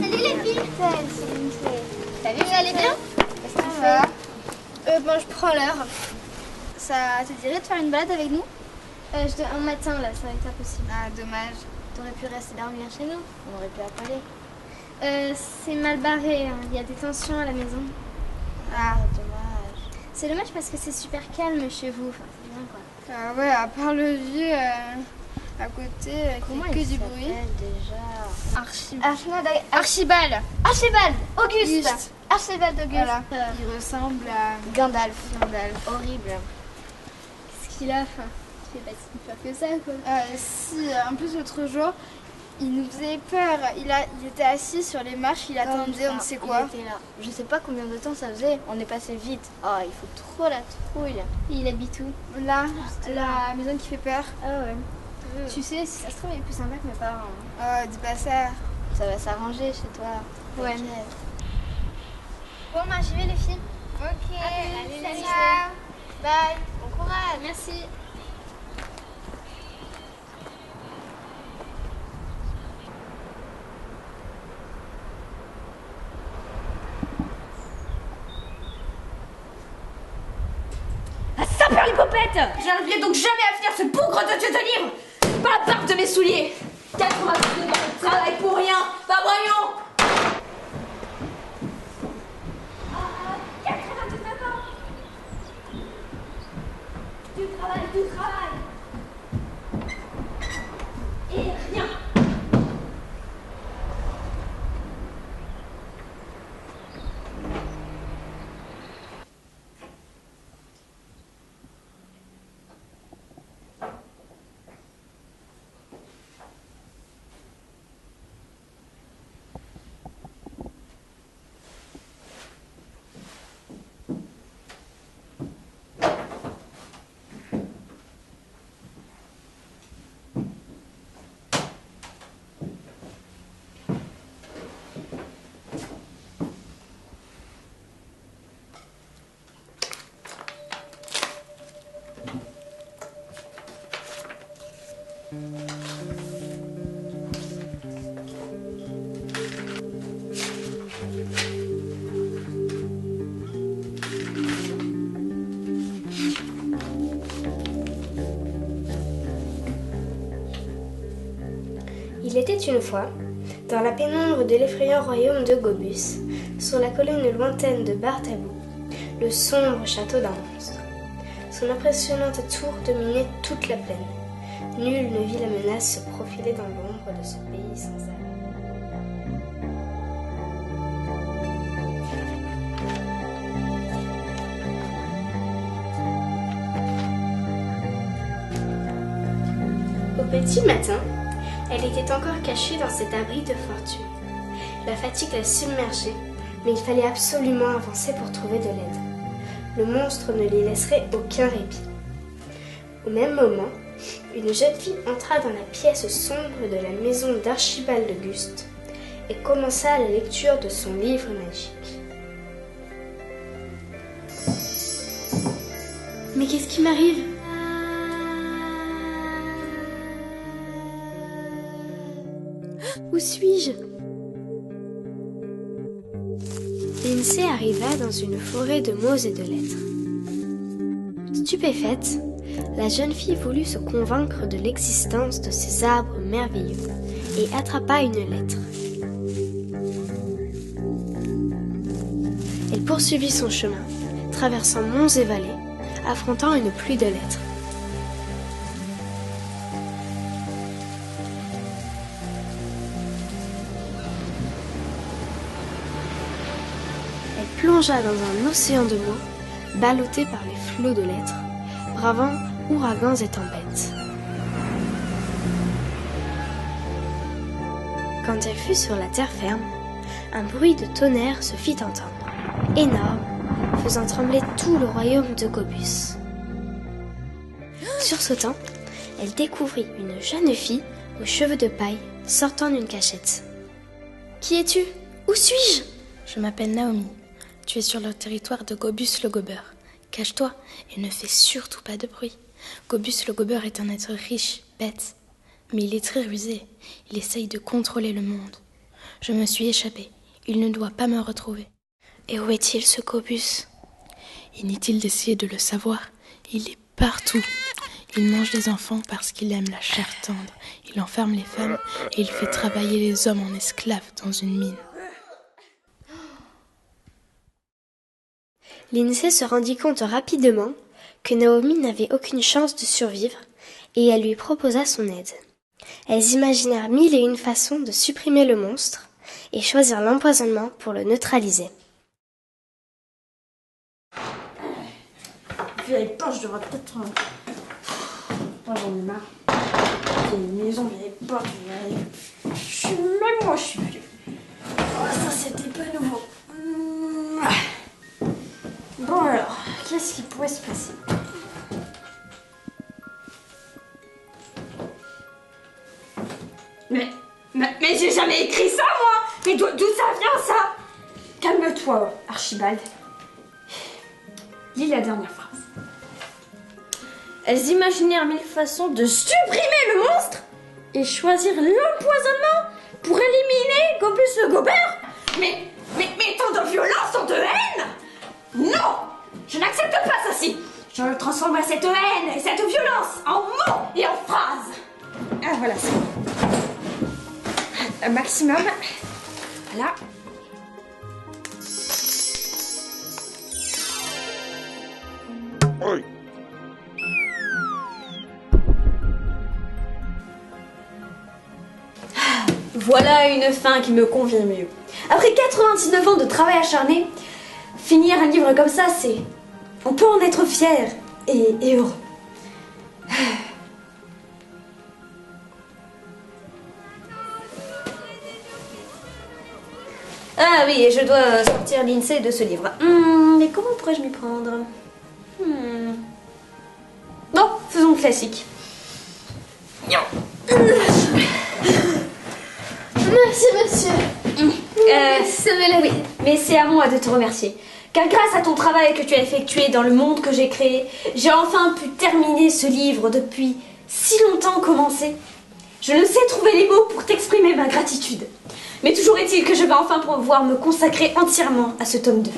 Salut les filles. Salut, vous allez bien? Qu'est-ce que tu fais? Bon, je prends l'heure. Ça te dirait de faire une balade avec nous? Je dois un matin là, ça va être impossible. Ah, dommage. T'aurais pu rester dormir chez nous. On aurait pu appeler. C'est mal barré, hein. Il y a des tensions à la maison. Ah, dommage. C'est dommage parce que c'est super calme chez vous. Enfin, c'est bien quoi. Ah ouais, à part le vieux à côté, Comment que il du bruit. déjà? Archibald. Archibald Auguste. Auguste. Archibald Auguste. Voilà. Il ressemble à Gandalf. Gandalf. Horrible. Qu'est-ce qu'il a? Enfin, il fait pas si peur que ça quoi. Si, en plus l'autre jour, il nous faisait peur. Il était assis sur les marches, il attendait on ne sait quoi. Il était là. Je sais pas combien de temps ça faisait. On est passé vite. Oh, il faut trop la trouille. Il habite où? Là, la maison qui fait peur. Ah ouais. Tu sais, si ça se trouve, il est plus sympa que mes parents. Oh, dis pas ça. Ça va s'arranger chez toi. Ouais. T'inquiète. Bon, bah, j'y vais les filles. Ok. Allez, salut. ciao. Bye. Bon courage. Merci. Sapeur-lipopette! J'arriverai donc jamais à finir ce bougre de Dieu de livre! Pas la barre de mes souliers! 82 ans de travail pour rien! Bah voyons! 99 ans! Du travail! Et rien! Il était une fois, dans la pénombre de l'effrayant royaume de Gobus, sur la colline lointaine de Bartabou, le sombre château d'un monstre. Son impressionnante tour dominait toute la plaine. Nul ne vit la menace se profiler dans l'ombre de ce pays sans arrêt. Au petit matin, elle était encore cachée dans cet abri de fortune. La fatigue la submergeait, mais il fallait absolument avancer pour trouver de l'aide. Le monstre ne lui laisserait aucun répit. Au même moment, une jeune fille entra dans la pièce sombre de la maison d'Archibald Auguste et commença la lecture de son livre magique. Mais qu'est-ce qui m'arrive ? Où suis-je ? Lindsay arriva dans une forêt de mots et de lettres. Stupéfaite, la jeune fille voulut se convaincre de l'existence de ces arbres merveilleux et attrapa une lettre. Elle poursuivit son chemin, traversant monts et vallées, affrontant une pluie de lettres. Elle plongea dans un océan de mots, ballotté par les flots de lettres, bravant ouragans et tempêtes. Quand elle fut sur la terre ferme, un bruit de tonnerre se fit entendre, énorme, faisant trembler tout le royaume de Gobus. Sursautant, elle découvrit une jeune fille aux cheveux de paille sortant d'une cachette. « Qui es-tu ? Où suis-je » ? Je m'appelle Naomi. Tu es sur le territoire de Gobus le Gobeur. Cache-toi et ne fais surtout pas de bruit. Gobus le Gobeur est un être riche, bête. Mais il est très rusé. Il essaye de contrôler le monde. Je me suis échappée. Il ne doit pas me retrouver. Et où est-il, ce Gobus? Inutile d'essayer de le savoir. Il est partout. Il mange les enfants parce qu'il aime la chair tendre. Il enferme les femmes et il fait travailler les hommes en esclaves dans une mine. Lindsay se rendit compte rapidement que Naomi n'avait aucune chance de survivre et elle lui proposa son aide. Elles imaginèrent 1001 façons de supprimer le monstre et choisirent l'empoisonnement pour le neutraliser. Vieille poche, j'aurais peut-être... Moi j'en ai marre. Vieille maison, vieille poche, même moi je suis vieux. Oh, ça c'était pas nouveau. Bon alors, qu'est-ce qui pourrait se passer? Mais j'ai jamais écrit ça moi! Mais d'où ça vient ça? Calme-toi, Archibald. Lis la dernière phrase. Elles imaginèrent 1000 façons de supprimer le monstre et choisir l'empoisonnement pour éliminer Gobus le Gobeur. Mais tant de violence, tant de haine! Non! Je n'accepte pas ceci! Je transformerai cette haine et cette violence en mots et en phrases! Ah voilà, c'est bon. Un maximum. Voilà. Oui. Voilà une fin qui me convient mieux. Après 99 ans de travail acharné, finir un livre comme ça, c'est... On peut en être fier et heureux. Ah oui, et je dois sortir Lindsay de ce livre. Mais comment pourrais-je m'y prendre? Bon, faisons le classique. Merci, monsieur. Oui, mais c'est à moi de te remercier. Car grâce à ton travail que tu as effectué dans le monde que j'ai créé, j'ai enfin pu terminer ce livre depuis si longtemps commencé. Je ne sais trouver les mots pour t'exprimer ma gratitude. Mais toujours est-il que je vais enfin pouvoir me consacrer entièrement à ce tome 2.